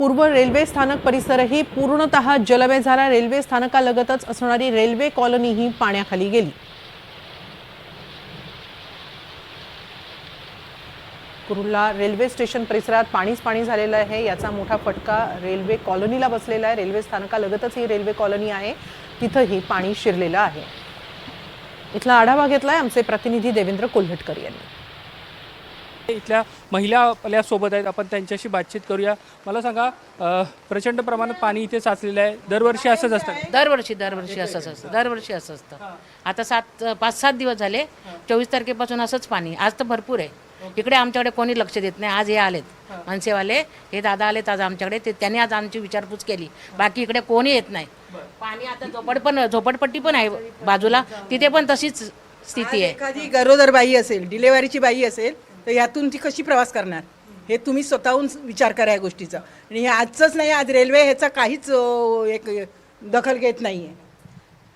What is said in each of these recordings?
पूर्व रेल्वे स्थानक परिसरही पूर्णतः जलमय झाला। रेल्वे स्थानकालगतच असणारी रेल्वे कॉलनी ही पाण्याखाली गेली। कुर्ला रेल्वे स्टेशन परिसरात पाणी झालेलं आहे। याचा मोठा फटका रेल्वे कॉलनीला बसलेला आहे। रेल्वे स्थानकालगतच ही रेल्वे कॉलनी आहे, तिथंही पाणी शिरलेलं आहे। इथला आढावा घेतलाय आमचे प्रतिनिधी देवेंद्र कोल्हटकर यांनी। इथल्या महिला आपल्या सोबत आहेत, आपण त्यांच्याशी बातचीत करूया। मला सांगा, प्रचंड प्रमाणात पाणी इथे साचलेलं आहे, दरवर्षी असंच असतं? दरवर्षी असंच असतं, दरवर्षी असं असतं। आता 5-7 दिवस झाले, 24 तारखेपासून असंच पाणी। आज तर भरपूर आहे इकडे, आमच्याकडे कोणी लक्ष देत नाही। आज हे आलेत मनसेवाले, हे दादा आलेत आज आमच्याकडे, त्यांनी आज आमची विचारपूस केली, बाकी इकडे कोणी येत नाही। पाणी आता झोपडपट्टी पण आहे बाजूला, तिथे पण तशीच स्थिती आहे। एखादी गरोदर बाई असेल, डिलेवरीची बाई असेल, तर यातून ती कशी प्रवास करणार, हे तुम्ही स्वतःहून विचार करा या गोष्टीचा। आणि हे आजचंच नाही, आज रेल्वे ह्याचा काहीच एक दखल घेत नाही आहे।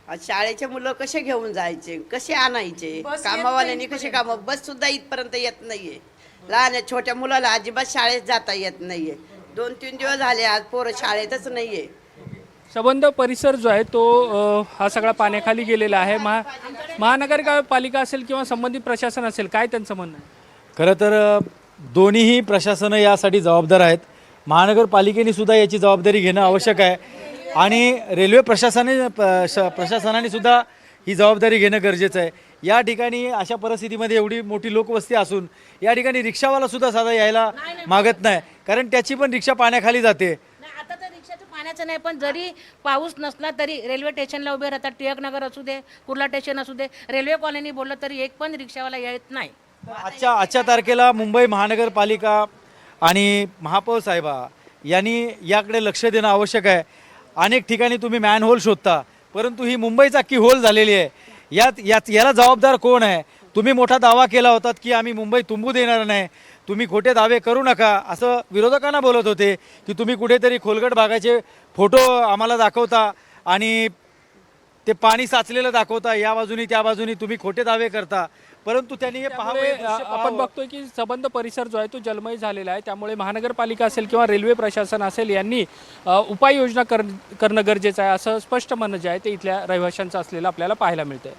आज शाळेचे मुलं कसे घेऊन जायचे, कसे आणायचे, कामावाल्यांनी कसे कामं, बस सुद्धा इथपर्यंत येत नाहीये। लहान छोट्या मुलाला अजिबात शाळेत जाता येत नाहीये। 2-3 दिवस झाले आज पोरं शाळेतच नाहीये। संबंध परिसर जो आहे तो हा सगळा पाण्याखाली गेलेला आहे। महानगरपालिका असेल किंवा संबंधित प्रशासन असेल, काय त्यांचं म्हणणं आहे? खरं तर दोन्हीही प्रशासनं यासाठी जबाबदार आहेत। महानगरपालिकेने सुद्धा याची जबाबदारी घेणं आवश्यक आहे आणि रेल्वे प्रशासनाने सुद्धा ही जबाबदारी घेणं गरजेचं आहे। या ठिकाणी अशा परिस्थितीमध्ये एवढी मोठी लोकवस्ती असून या ठिकाणी रिक्षावाला सुद्धा साधा यायला मागत नाही, कारण त्याची पण रिक्षा पाण्याखाली जाते। आता तर रिक्षाचं पाण्याचं नाही, पण जरी पाऊस नसला तरी रेल्वे स्टेशनला उभे राहतात। टिळकनगर असू दे, कुर्ला स्टेशन असू दे, रेल्वे कॉलनी बोललं तरी एक पण रिक्षावाला येत नाही। आजच्या तारखेला मुंबई महानगरपालिका आणि महापौर साहेबा यांनी याकडे लक्ष देणं आवश्यक आहे। अनेक ठिकाणी तुम्ही मॅनहोल शोधता, परंतु ही मुंबईचा की होल झालेली आहे। याला जबाबदार कोण आहे? तुम्ही मोठा दावा केला होता की आम्ही मुंबई तुंबू देणार नाही, तुम्ही खोटे दावे करू नका, असं विरोधकांना बोलत होते की तुम्ही कुठेतरी खोलगट भागाचे फोटो आम्हाला दाखवता आणि ते पाणी साचलेलं दाखवता, या बाजूनी त्या बाजूनी तुम्ही खोटे दावे करता, परंतु त्यांनी हे आपण बघतोय की संबंध परिसर जो आहे तो जलमय झालेला आहे। त्यामुळे महानगरपालिका असेल किंवा रेल्वे प्रशासन असेल यांनी उपाययोजना करणं गरजेचं आहे, असं स्पष्ट म्हणणं जे आहे ते इथल्या रहिवाशांचं असलेलं आपल्याला पाहायला मिळतंय।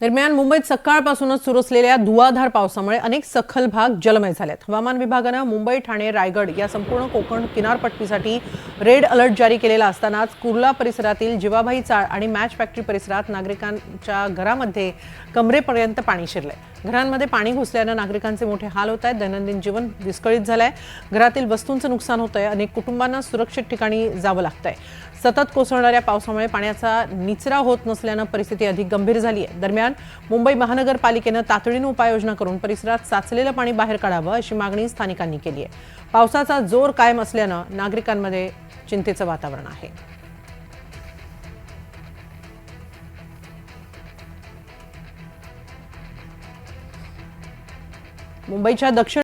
दरम्यान मुंबईत सकाळपासूनच सुरू असलेल्या धुवाधार पावसामुळे अनेक सखल भाग जलमय झालेत। हवामान विभागानं मुंबई, ठाणे, रायगड या संपूर्ण कोकण किनारपट्टीसाठी रेड अलर्ट जारी केलेला असतानाच कुर्ला परिसरातील जिवाबाई चाळ आणि मॅच फॅक्टरी परिसरात नागरिकांच्या घरामध्ये कमरेपर्यंत पाणी शिरलंय। घरांमध्ये पाणी घुसल्यानं नागरिकांचे मोठे हाल होत आहेत। दैनंदिन जीवन विस्कळीत झालंय। घरातील वस्तूंचं नुकसान होतंय। अनेक कुटुंबांना सुरक्षित ठिकाणी जावं लागतंय। सतत कोसळणाऱ्या पावसामुळे पाण्याचा निचरा होत नसल्यानं परिस्थिती अधिक गंभीर झाली आहे। दरम्यान मुंबई महानगरपालिकेनं तातडीनं उपाययोजना करून परिसरात साचलेलं पाणी बाहेर काढावं अशी मागणी स्थानिकांनी केली आहे। पावसाचा जोर कायम असल्यानं नागरिकांमध्ये चिंतेचं वातावरण आहे। मुंबईच्या दक्षिण